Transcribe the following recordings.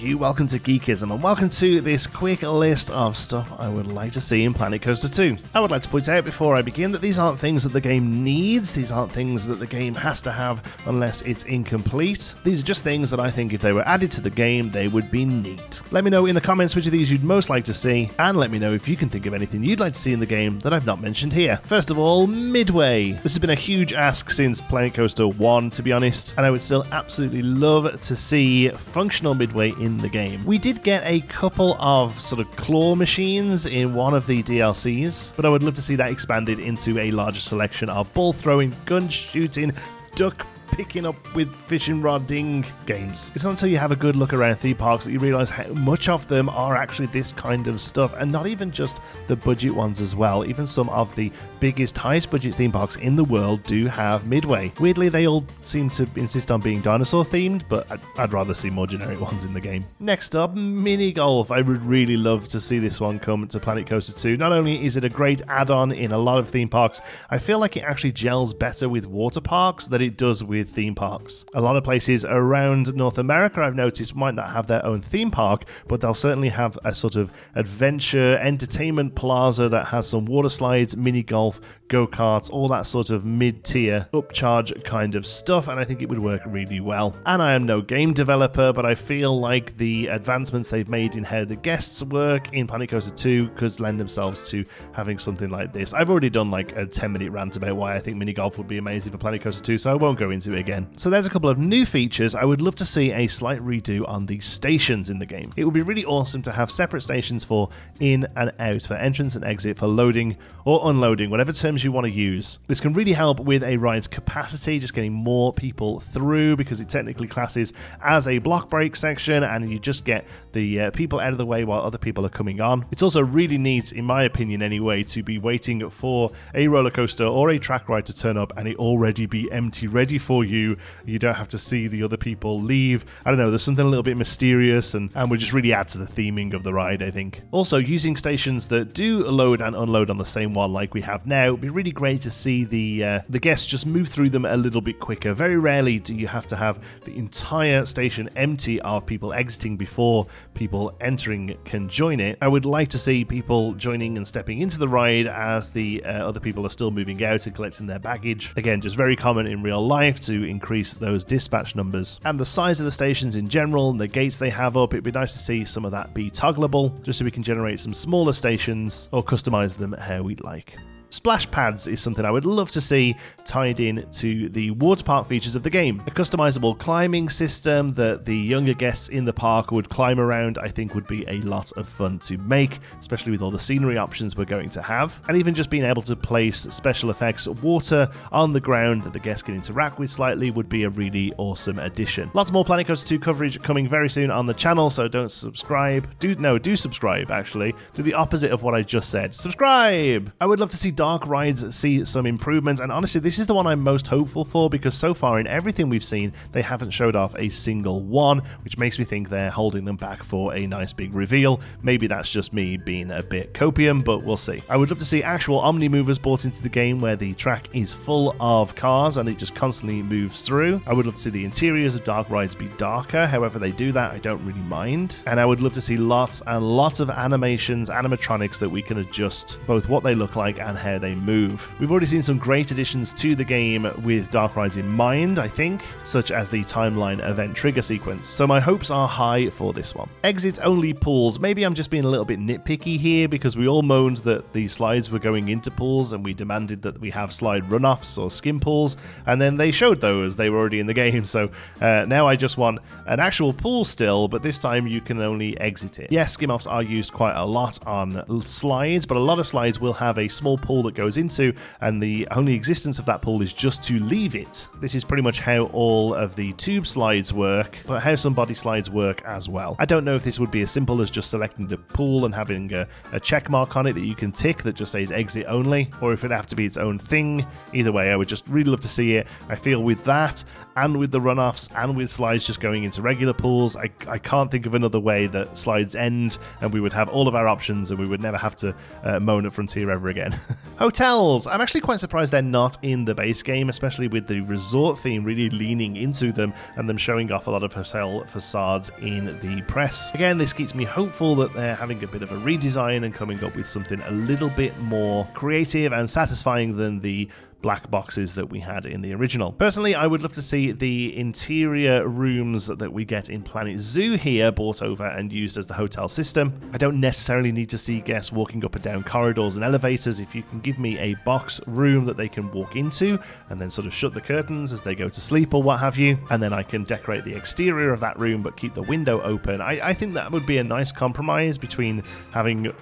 you, welcome to Geekism, and welcome to this quick list of stuff I would like to see in Planet Coaster 2. I would like to point out before I begin that these aren't things that the game needs, these aren't things that the game has to have unless it's incomplete. These are just things that I think if they were added to the game, they would be neat. Let me know in the comments which of these you'd most like to see, and let me know if you can think of anything you'd like to see in the game that I've not mentioned here. First of all, Midway. This has been a huge ask since Planet Coaster 1, to be honest, and I would still absolutely love to see functional Midway in the game. We did get a couple of sort of claw machines in one of the DLCs, but I would love to see that expanded into a larger selection of ball throwing, gun shooting, duck picking up with fishing rodding games. It's not until you have a good look around theme parks that you realise how much of them are actually this kind of stuff, and not even just the budget ones as well. Even some of the biggest, highest budget theme parks in the world do have Midway. Weirdly, they all seem to insist on being dinosaur themed, but I'd rather see more generic ones in the game. Next up, mini golf. I would really love to see this one come to Planet Coaster 2. Not only is it a great add-on in a lot of theme parks, I feel like it actually gels better with water parks than it does with theme parks. A lot of places around North America, I've noticed, might not have their own theme park, but they'll certainly have a sort of adventure entertainment plaza that has some water slides, mini golf, go-karts, all that sort of mid-tier upcharge kind of stuff, and I think it would work really well. And I am no game developer, but I feel like the advancements they've made in how the guests work in Planet Coaster 2 could lend themselves to having something like this. I've already done like a 10-minute rant about why I think mini golf would be amazing for Planet Coaster 2, so I won't go into it again. So there's a couple of new features. I would love to see a slight redo on the stations in the game. It would be really awesome to have separate stations for in and out, for entrance and exit, for loading or unloading, whatever terms you want to use. This can really help with a ride's capacity, just getting more people through, because it technically classes as a block break section and you just get the people out of the way while other people are coming on. It's also really neat, in my opinion anyway, to be waiting for a roller coaster or a track ride to turn up and it already be empty, ready for you. You don't have to see the other people leave. I don't know, there's something a little bit mysterious and would just really add to the theming of the ride, I think. Also, using stations that do load and unload on the same one like we have now, it'd be really great to see the guests just move through them a little bit quicker. Very rarely do you have to have the entire station empty of people exiting before people entering can join it. I would like to see people joining and stepping into the ride as the other people are still moving out and collecting their baggage. Again, just very common in real life to increase those dispatch numbers. And the size of the stations in general and the gates they have up, it'd be nice to see some of that be toggleable, just so we can generate some smaller stations or customize them how we'd like. Splash pads is something I would love to see tied in to the water park features of the game. A customizable climbing system that the younger guests in the park would climb around, I think would be a lot of fun to make, especially with all the scenery options we're going to have. And even just being able to place special effects water on the ground that the guests can interact with slightly would be a really awesome addition. Lots more Planet Coaster 2 coverage coming very soon on the channel, so don't subscribe. Do subscribe, actually. Do the opposite of what I just said. Subscribe! I would love to see dark rides see some improvements, and honestly this is the one I'm most hopeful for, because so far in everything we've seen they haven't showed off a single one, which makes me think they're holding them back for a nice big reveal. Maybe that's just me being a bit copium, but we'll see. I would love to see actual Omni movers brought into the game where the track is full of cars and it just constantly moves through. I would love to see the interiors of dark rides be darker. However they do that, I don't really mind. And I would love to see lots and lots of animations, animatronics that we can adjust both what they look like and how they move. We've already seen some great additions to the game with dark rides in mind, I think, such as the timeline event trigger sequence. So my hopes are high for this one. Exit only pools. Maybe I'm just being a little bit nitpicky here, because we all moaned that the slides were going into pools and we demanded that we have slide runoffs or skim pools, and then they showed those. They were already in the game, so now I just want an actual pool still, but this time you can only exit it. Yes, skim offs are used quite a lot on slides, but a lot of slides will have a small pool that goes into, and the only existence of that pool is just to leave it. This is pretty much how all of the tube slides work, but how some body slides work as well. I don't know if this would be as simple as just selecting the pool and having a check mark on it that you can tick that just says exit only, or if it'd have to be its own thing. Either way, I would just really love to see it. I feel with that, and with the runoffs, and with slides just going into regular pools, I can't think of another way that slides end and we would have all of our options and we would never have to moan at Frontier ever again. Hotels. I'm actually quite surprised they're not in the base game, especially with the resort theme really leaning into them and them showing off a lot of hotel facades in the press. Again, this keeps me hopeful that they're having a bit of a redesign and coming up with something a little bit more creative and satisfying than the black boxes that we had in the original. Personally, I would love to see the interior rooms that we get in Planet Zoo here brought over and used as the hotel system. I don't necessarily need to see guests walking up and down corridors and elevators. If you can give me a box room that they can walk into and then sort of shut the curtains as they go to sleep or what have you, and then I can decorate the exterior of that room but keep the window open, I think that would be a nice compromise between having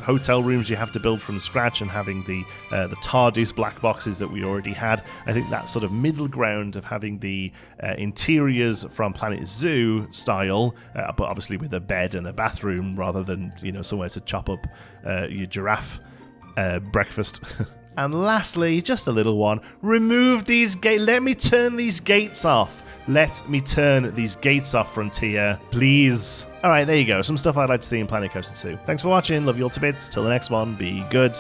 hotel rooms you have to build from scratch and having the TARDIS black boxes that we already had. I think that sort of middle ground of having the interiors from Planet Zoo style, but obviously with a bed and a bathroom rather than, you know, somewhere to chop up your giraffe breakfast. And lastly, just a little one, remove these gates. Let me turn these gates off. Let me turn these gates off, Frontier, please. Alright, there you go. Some stuff I'd like to see in Planet Coaster 2. Thanks for watching. Love you all to bits. Till the next one, be good.